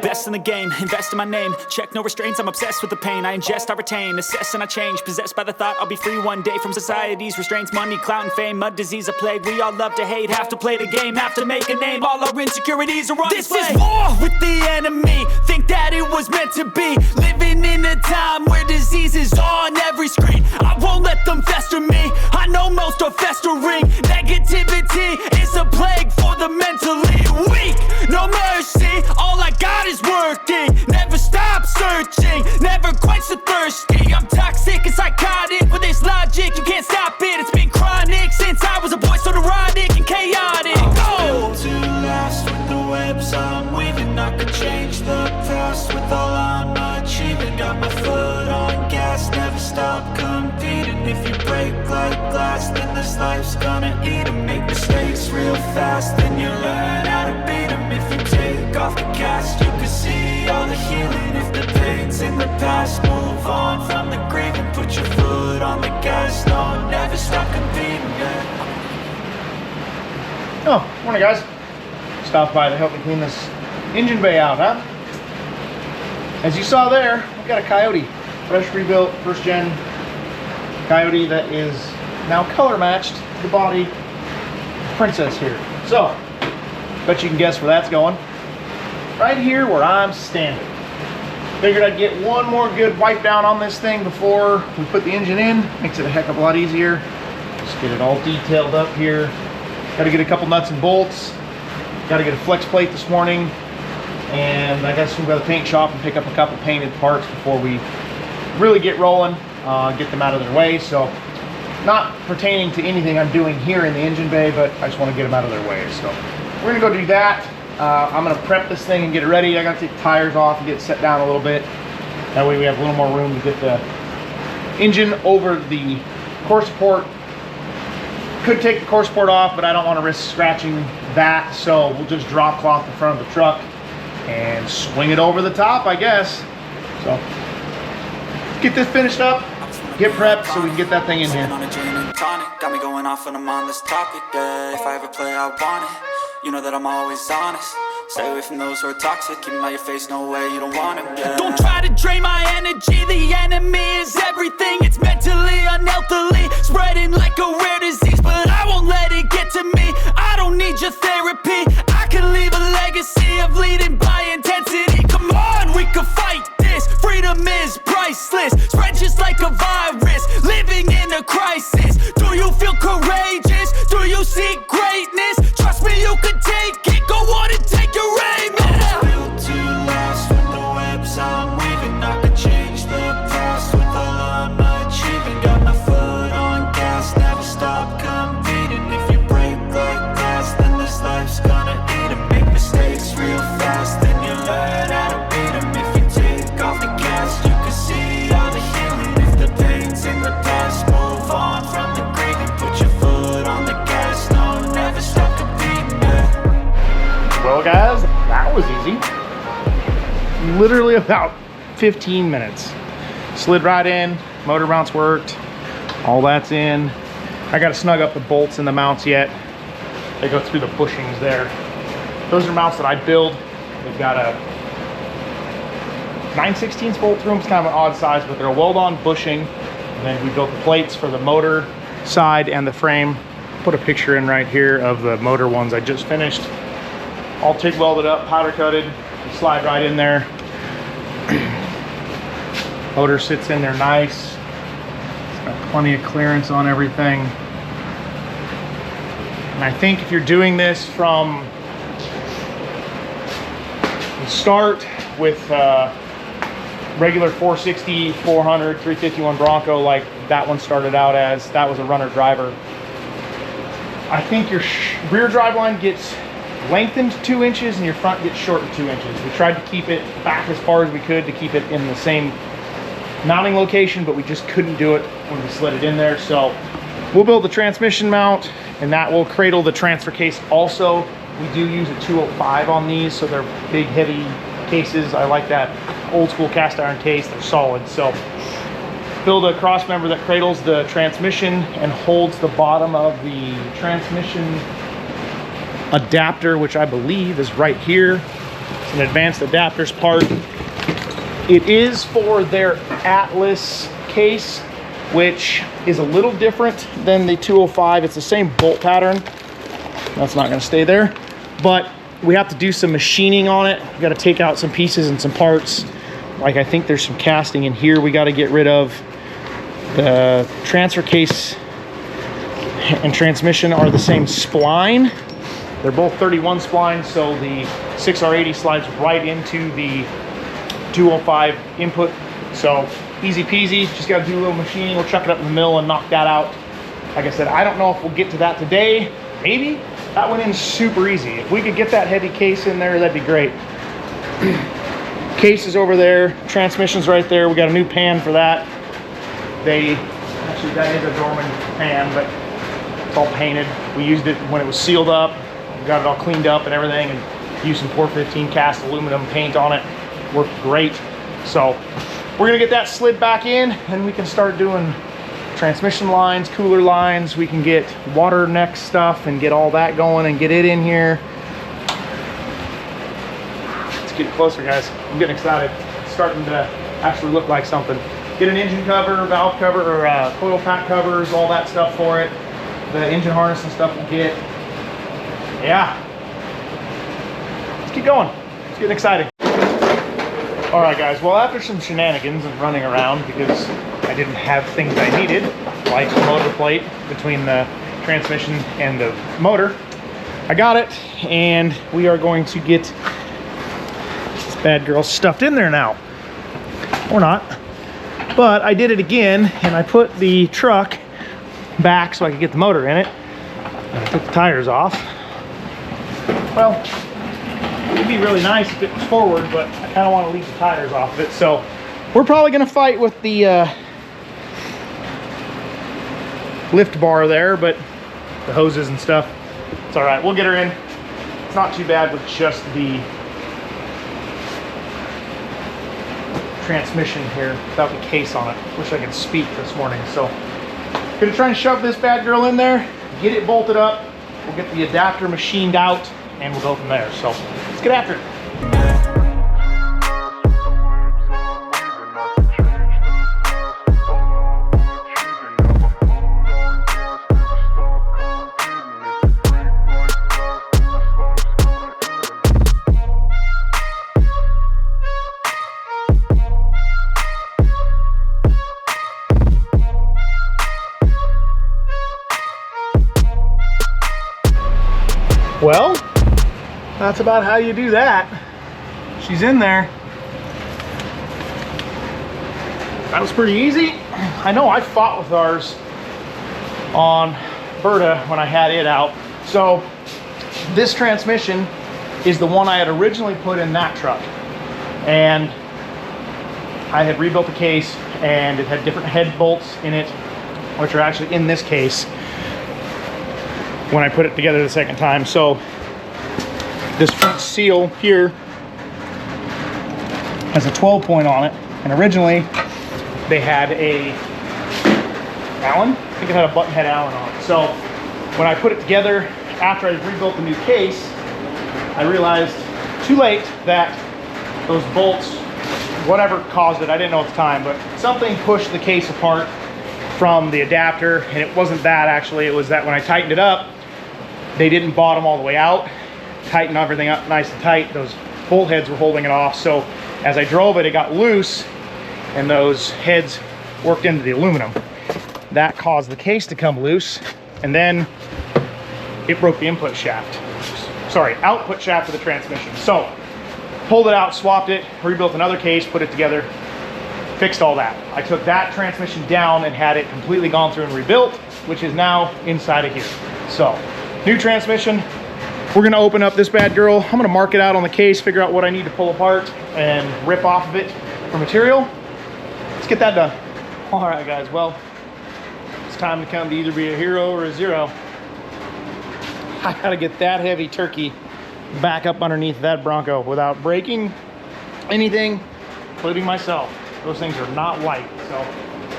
Best in the game, invest in my name. Check no restraints, I'm obsessed with the pain. I ingest, I retain, assess and I change. Possessed by the thought I'll be free one day from society's restraints. Money, clout and fame, a disease, a plague. We all love to hate, have to play the game, have to make a name. All our insecurities are on display. This is war with the enemy. Think that it was meant to be. Living in a time where disease is on every screen. I won't let them fester me. I know most are festering. Negativity is a plague for the mentally weak. No mercy, all I got is working. Never stop searching, never quite so thirsty. I'm toxic and psychotic, with this logic, you can't stop it. It's been chronic since I was a boy, so neurotic and chaotic. Built to last with the webs I'm weaving. I could change the past with all I'm achieving. Got my foot on gas, never stop competing. If you break like glass, then this life's gonna eat 'em. Make mistakes real fast, then you learn how to beat 'em. If you take off the cast, you can see all the healing. If the pain's in the past, move on from the grave and put your foot on the gas. No, never stop competing, yeah. Oh, morning guys. Stopped by to help me clean this engine bay out, huh? As you saw there, I've got a Coyote. Fresh rebuilt, first gen Coyote that is now color matched to the body Princess here. So, bet you can guess where that's going. Right here where I'm standing. Figured I'd get one more good wipe down on this thing before we put the engine in. Makes it a heck of a lot easier. Just get it all detailed up here. Got to get a couple nuts and bolts. Got to get a flex plate this morning. And I got to swing by the paint shop and pick up a couple painted parts before we really get rolling, get them out of their way. So, not pertaining to anything I'm doing here in the engine bay, but I just want to get them out of their way. So, we're going to go do that. I'm going to prep this thing and get it ready. I got to take the tires off and get it set down a little bit. That way we have a little more room to get the engine over the core support. Could take the core support off, but I don't want to risk scratching that. So we'll just drop cloth in front of the truck and swing it over the top, I guess. So get this finished up, get prepped so we can get that thing in here. Got me going off when I'm on this topic, yeah. If I ever play, I want it. You know that I'm always honest. Stay away from those who are toxic. Keep them out your face, no way, you don't want it, yeah. Don't try to drain my energy. The enemy is everything. It's mentally, unhealthily, spreading like a rare disease. But I won't let it get to me. I don't need your therapy. I can leave a legacy of leading by intensity. Come on, we can fight this. Freedom is priceless. Spread just like a virus. Living in a crisis. Do you feel courageous? Do you seek greatness? Trust me, you can take it. Go on and take your aim. Yeah. Built to last with the webs I'm weaving. I could change the past with all I'm achieving. Got my foot on gas, never stop competing. If you break like glass, then this life's gonna eat 'em. Make mistakes real fast, then you learn how to beat 'em. If you take off the cast, you can see all the healing. If the pain's in the past, move on from the grave and put your foot on the gas. No, never stop competing, yeah. Well guys, that was easy. Literally about 15 minutes. Slid right in, motor mounts worked, all that's in. I gotta snug up the bolts and the mounts yet. They go through the bushings there. Those are mounts that I build. They've got a 9/16 bolt through them. It's kind of an odd size, but they're a weld-on bushing. And then we built the plates for the motor side and the frame. Put a picture in right here of the motor ones I just finished. All TIG welded up, powder coated, slide right in there. Motor sits in there nice. It's got plenty of clearance on everything. And I think if you're doing this from the start with regular 460, 400, 351 Bronco, like that one started out as, that was a runner driver. I think your rear drive line gets lengthened 2 inches and your front gets shortened 2 inches. We tried to keep it back as far as we could to keep it in the same mounting location, but we just couldn't do it when we slid it in there. So we'll build the transmission mount and that will cradle the transfer case also. We do use a 205 on these, so they're big, heavy cases. I like that old school cast iron case. They're solid. So build a cross member that cradles the transmission and holds the bottom of the transmission adapter, which I believe is right here. an advanced adapters part. It is for their Atlas case, which is a little different than the 205. It's the same bolt pattern. That's not going to stay there, but we have to do some machining on it. We got to take out some pieces and some parts. Like, I think there's some casting in here we got to get rid of. The transfer case and transmission are the same spline. They're both 31 splines, so the 6R80 slides right into the 205 input. So easy peasy, just got to do a little machining. We'll chuck it up in the mill and knock that out. Like I said, I don't know if we'll get to that today. Maybe. That went in super easy. If we could get that heavy case in there, that'd be great. Case is over there, transmission's right there. We got a new pan for that. Actually, that is a Dorman pan, but it's all painted. We used it when it was sealed up. We got it all cleaned up and everything, and used some 415 cast aluminum paint on it. Worked great. So we're gonna get that slid back in, and we can start doing transmission lines, cooler lines. We can get water neck stuff and get all that going and get it in here. Let's get closer, guys. I'm getting excited. It's starting to actually look like something. Get an engine cover, valve cover, or coil pack covers, all that stuff for it. The engine harness and stuff we'll get. Yeah. Let's keep going. It's getting exciting. All right, guys. Well, after some shenanigans and running around because I didn't have things I needed, like the motor plate between the transmission and the motor, I got it, and we are going to get this bad girl stuffed in there now. Or not. But I did it again, and I put the truck back so I could get the motor in it. And I took the tires off. Well, it'd be really nice if it was forward, but I kind of want to leave the tires off of it. So we're probably going to fight with the lift bar there, but the hoses and stuff, it's all right. We'll get her in. It's not too bad with just the transmission here without the case on it. Wish I could speak this morning. So gonna try and shove this bad girl in there, get it bolted up. We'll get the adapter machined out, and we'll go from there. So let's get after it. Well, that's about how you do that. She's in there. That was pretty easy. I know I fought with ours on Berta when I had it out. So this transmission is the one I had originally put in that truck. And I had rebuilt the case, and it had different head bolts in it, which are actually in this case when I put it together the second time. So this front seal here has a 12 point on it, and originally they had a Allen. I think it had a button head Allen on it. So when I put it together after I rebuilt the new case, I realized too late that those bolts, whatever caused it, I didn't know at the time, but something pushed the case apart from the adapter, and it wasn't that actually. It was that when I tightened it up, they didn't bottom all the way out, tighten everything up nice and tight. Those bolt heads were holding it off. So as I drove it, it got loose, and those heads worked into the aluminum. That caused the case to come loose, and then it broke the input shaft. Sorry, output shaft of the transmission. So pulled it out, swapped it, rebuilt another case, put it together, fixed all that. I took that transmission down and had it completely gone through and rebuilt, which is now inside of here. So new transmission. We're gonna open up this bad girl. I'm gonna mark it out on the case, figure out what I need to pull apart and rip off of it for material. Let's get that done. All right, guys, well, it's time to come to either be a hero or a zero. I gotta get that heavy turkey back up underneath that Bronco without breaking anything, including myself. Those things are not light. So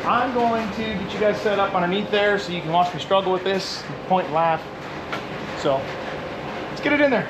I'm going to get you guys set up underneath there so you can watch me struggle with this, point and laugh. So let's get it in there.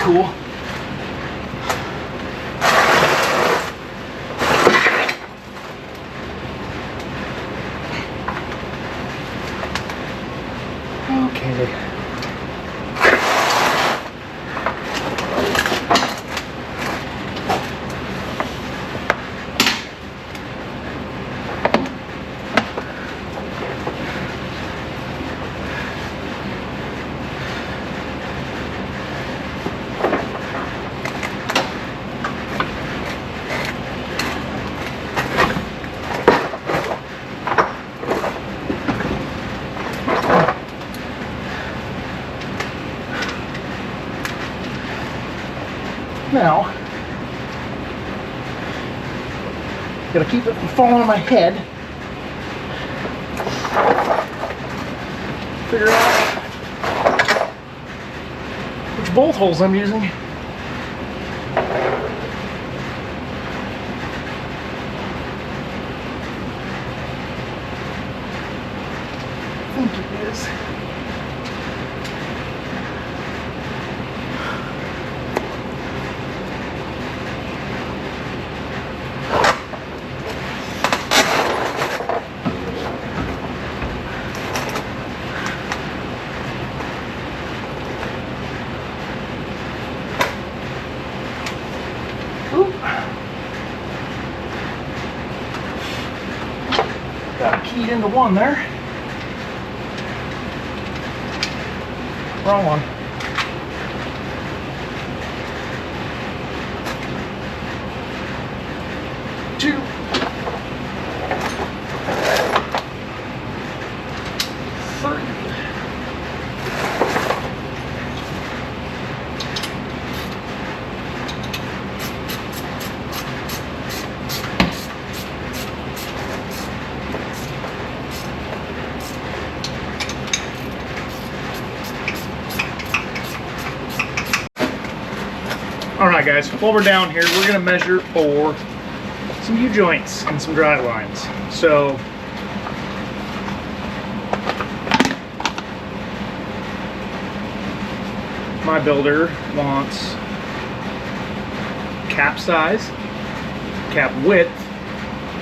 cool. Okay. Now, gotta keep it from falling on my head. Figure out which bolt holes I'm using. I think it is. Got keyed into one there. Wrong one. Two. Three. Alright guys, while we're down here, we're going to measure for some U-joints and some drive lines. So, my builder wants cap size, cap width,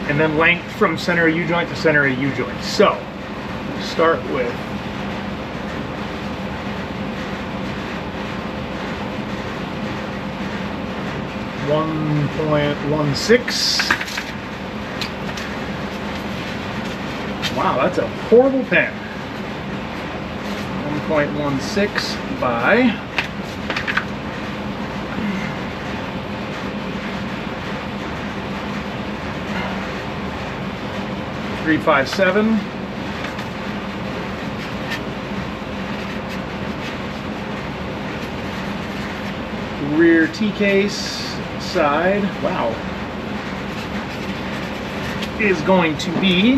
and then length from center of U-joint to center of U-joint. So, start with 1.16. Wow, that's a horrible pen. 1.16 by 357. Rear T-case side, wow, is going to be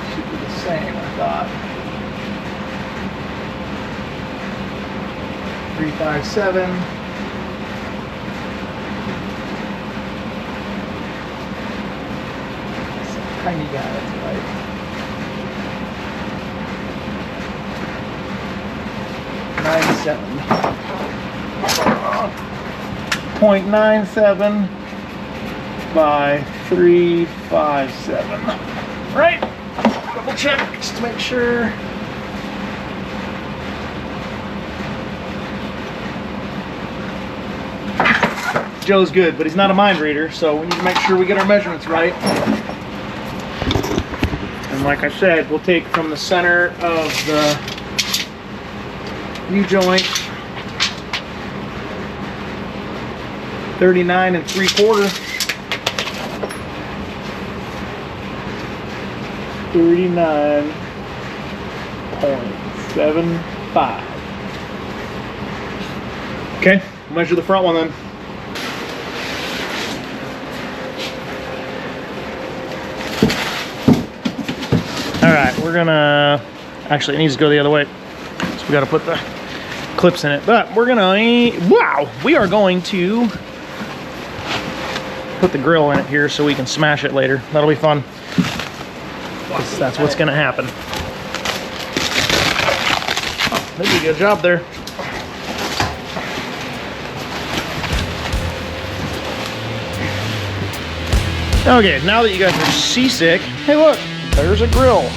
should be the same, I thought. 357. Tiny guy, that's right. 0.97 by 357. Right? Double check just to make sure. Joe's good, but he's not a mind reader, so we need to make sure we get our measurements right. And like I said, we'll take from the center of the U-joint 39 3/4, 39.75. Okay, we'll measure the front one then. All right, we're gonna, actually it needs to go the other way, so we gotta put the clips in it, but we're gonna, wow, we are going to put the grill in it here so we can smash it later. That'll be fun. because that's what's gonna happen. Oh, they did a good job there. Okay, now that you guys are seasick, hey look, there's a grill.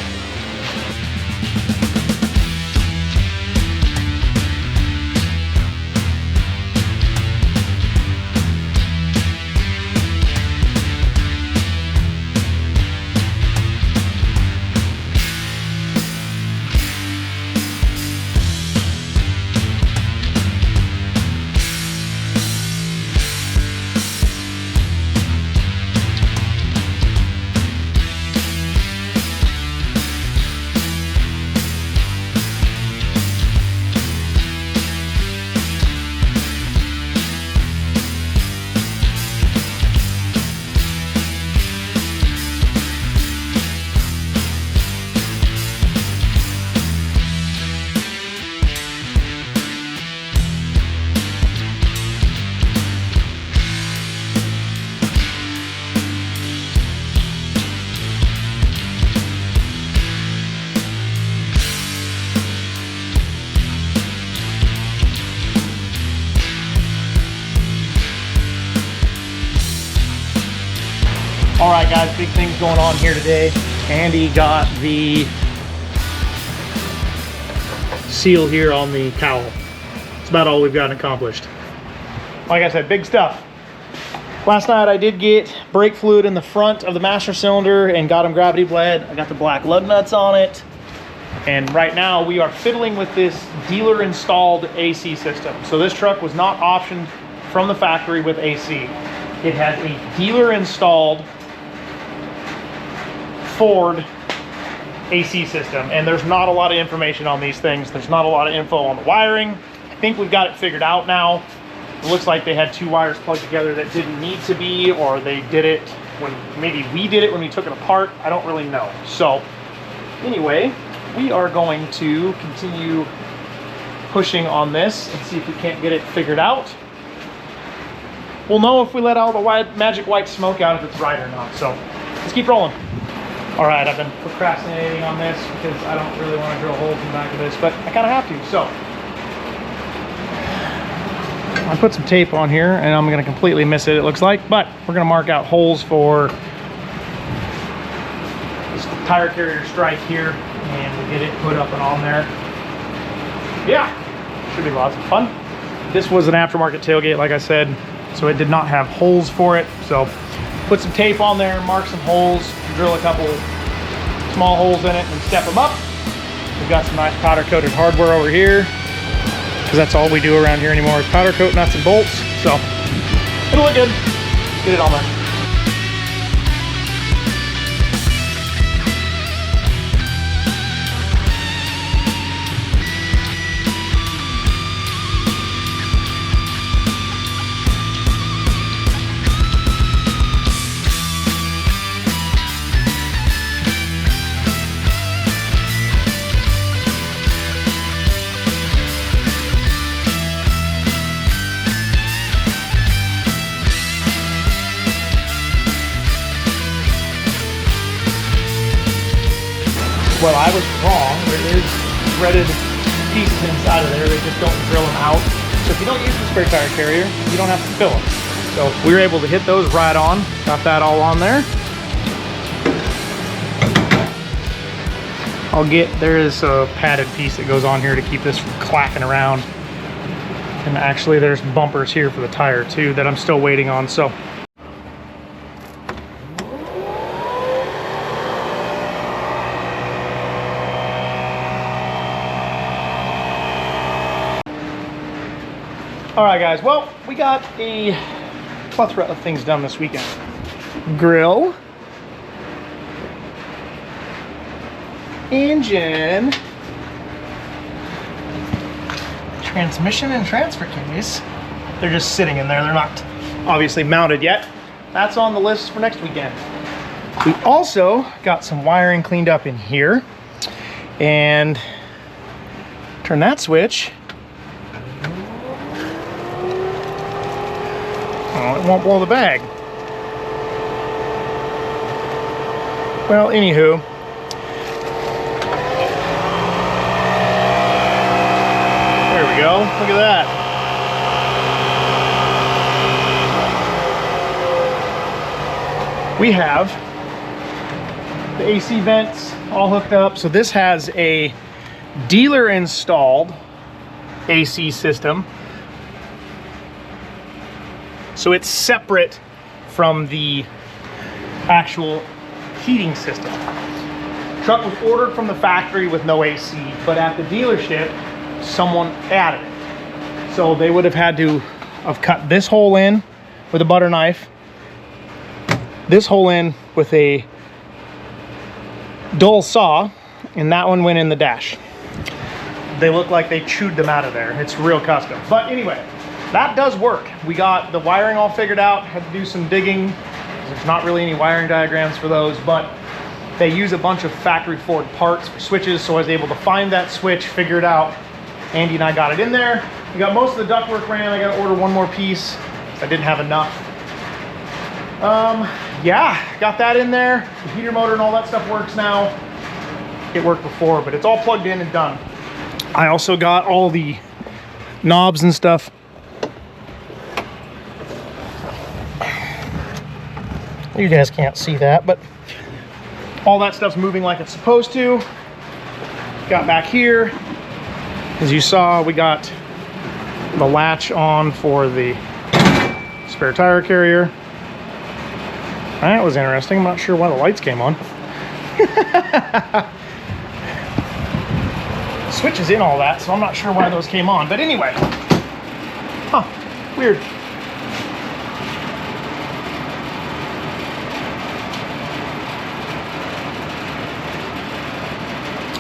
All right, guys, big things going on here today. Andy got the seal here on the cowl. That's about all we've gotten accomplished. Like I said, big stuff. Last night I did get brake fluid in the front of the master cylinder and got them gravity bled. I got the black lug nuts on it. And right now we are fiddling with this dealer installed AC system. So this truck was not optioned from the factory with AC. It has a dealer installed Ford AC system, and there's not a lot of information on these things. There's not a lot of info on the wiring. I think we've got it figured out now. It looks like they had two wires plugged together that didn't need to be, or they did it when maybe we did it when we took it apart. I don't really know. So anyway, we are going to continue pushing on this and see if we can't get it figured out. We'll know if we let all the magic white smoke out if it's right or not. So let's keep rolling. All right, I've been procrastinating on this because I don't really want to drill holes in the back of this, but I kind of have to. So I put some tape on here and I'm going to completely miss it, it looks like, but we're going to mark out holes for this tire carrier strike here and we'll get it put up and on there. Yeah, should be lots of fun. This was an aftermarket tailgate, like I said, so it did not have holes for it. So put some tape on there, mark some holes, drill a couple small holes in it and step them up. We've got some nice powder coated hardware over here because that's all we do around here anymore is powder coat nuts and bolts. So it'll look good. Get it on there. Well, I was wrong. There is threaded pieces inside of there. They just don't drill them out. So if you don't use the spare tire carrier, you don't have to fill them. So we were able to hit those right on. Got that all on there. There is a padded piece that goes on here to keep this from clacking around. And actually there's bumpers here for the tire too that I'm still waiting on. So all right, guys, well, we got a plethora of things done this weekend. Grill, engine, transmission and transfer case. They're just sitting in there. They're not obviously mounted yet. That's on the list for next weekend. We also got some wiring cleaned up in here. And turn that switch. Oh, it won't blow the bag. Well, anywho, we go. Look at that. We have the AC vents all hooked up. So this has a dealer installed AC system. So it's separate from the actual heating system. Truck was ordered from the factory with no AC, but at the dealership, someone added it. So they would have had to have cut this hole in with a butter knife, this hole in with a dull saw, and that one went in the dash. They look like they chewed them out of there. It's real custom. But anyway, that does work. We got the wiring all figured out, had to do some digging. There's not really any wiring diagrams for those, but they use a bunch of factory forward parts for switches, so I was able to find that switch, figure it out. Andy and I got it in there. We got most of the ductwork ran. I got to order one more piece. I didn't have enough. Yeah, got that in there. The heater motor and all that stuff works now. It worked before, but it's all plugged in and done. I also got all the knobs and stuff. You guys can't see that, but all that stuff's moving like it's supposed to. Got back here. As you saw, we got the latch on for the spare tire carrier. That was interesting. I'm not sure why the lights came on. Switch is in all that, so I'm not sure why those came on. But anyway, huh, weird.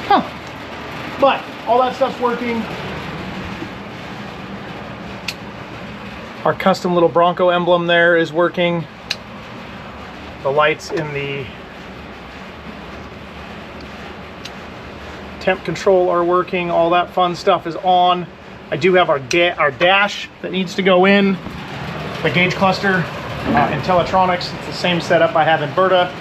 Huh, but all that stuff's working. Our custom little Bronco emblem there is working. The lights in the temp control are working. All that fun stuff is on. I do have our dash that needs to go in. The gauge cluster, Intellitronics. It's the same setup I have in Berta,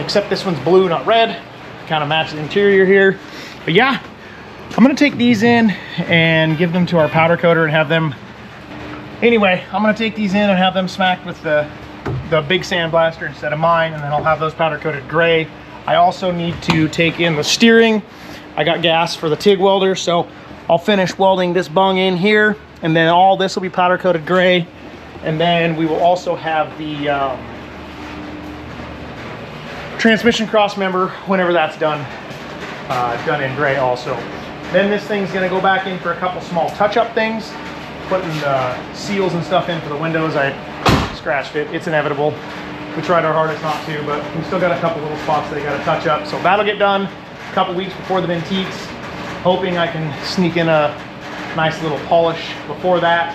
except this one's blue, not red. Kind of matches the interior here. But yeah, I'm gonna take these in and give them to our powder coater and have them. Anyway, I'm gonna take these in and have them smacked with the big sandblaster instead of mine, and then I'll have those powder coated gray. I also need to take in the steering. I got gas for the TIG welder, so I'll finish welding this bung in here, and then all this will be powder coated gray. And then we will also have the transmission cross member whenever that's done in gray also. Then this thing's gonna go back in for a couple small touch-up things, putting the seals and stuff in for the windows. I scratched it. It's inevitable. We tried our hardest not to, but we still got a couple little spots that I got to touch up. So that'll get done a couple weeks before the Ventiques. Hoping I can sneak in a nice little polish before that.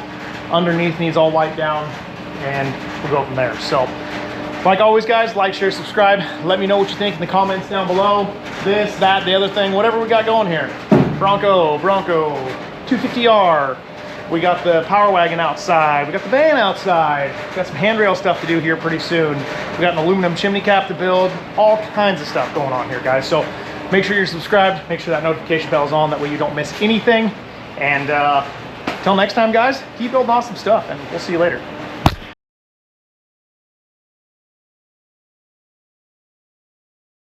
Underneath needs all wiped down, and we'll go from there. So, like always, guys, like, share, subscribe. Let me know what you think in the comments down below. This, that, the other thing, whatever we got going here. Bronco 250R. We got the power wagon outside. We got the van outside. We got some handrail stuff to do here pretty soon. We got an aluminum chimney cap to build. All kinds of stuff going on here, guys. So make sure you're subscribed. Make sure that notification bell is on. That way you don't miss anything. And till next time, guys, keep building awesome stuff, and we'll see you later.